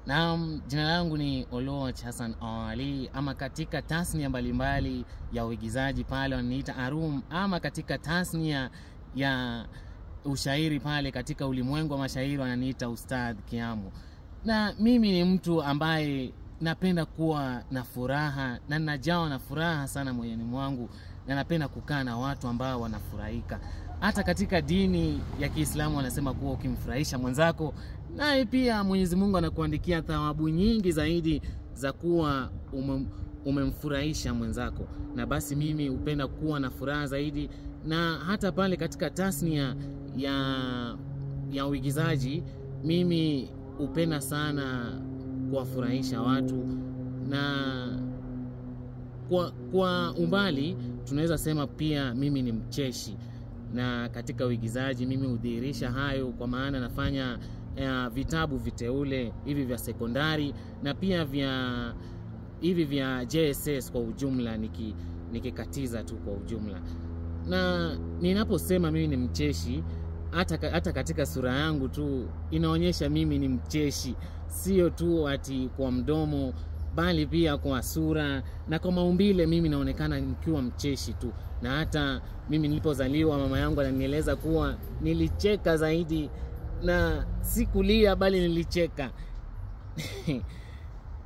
Naam, jina langu ni Oloch Hassan Ali, ama katika tasnia mbalimbali ya uigizaji pale wananiita Arum, ama katika tasnia ya ushairi pale katika ulimwengu wa mashairi wananiita Ustadh Kiamu. Na mimi ni mtu ambaye napenda kuwa na furaha na najawa na furaha sana moyoni mwangu, na napenda kukaa na watu ambao wanafurahika. Hata katika dini ya Kiislamu wanasema kuwa ukimfurahisha mwenzako, naye pia Mwenyezi Mungu anakuandikia thawabu nyingi zaidi za kuwa umemfurahisha mwenzako. Na basi mimi hupenda kuwa na furaha zaidi, na hata pale katika tasnia ya uigizaji mimi hupenda sana kuwafurahisha watu. Na kwa umbali tunaweza sema pia mimi ni mcheshi, na katika uigizaji mimi hudhihirisha hayo, kwa maana nafanya vitabu viteule hivi vya sekondari na pia hivi vya JSS kwa ujumla, nikikatiza tu kwa ujumla. Na ninaposema mimi ni mcheshi, hata katika sura yangu tu inaonyesha mimi ni mcheshi, sio tu ati kwa mdomo, bali pia kwa sura na kwa maumbile mimi naonekana nikiwa mcheshi tu. Na hata mimi nilipozaliwa mama yangu ananieleza kuwa nilicheka zaidi, na sikulia bali nilicheka.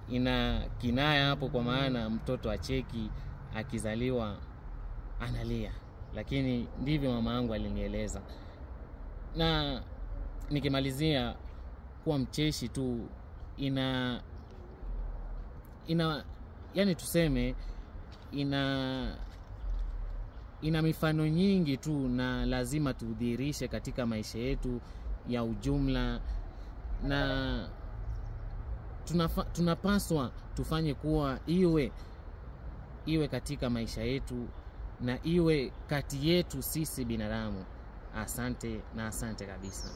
Ina kinaya hapo, kwa maana mtoto acheki akizaliwa analia, lakini ndivyo mama yangu alinieleza. Na nikimalizia, kuwa mcheshi tu yani tuseme ina mifano nyingi tu, na lazima tudhihirishe katika maisha yetu ya ujumla. Na tunapaswa tufanye kuwa iwe katika maisha yetu, na iwe kati yetu sisi binadamu. Asante, na asante kabisa.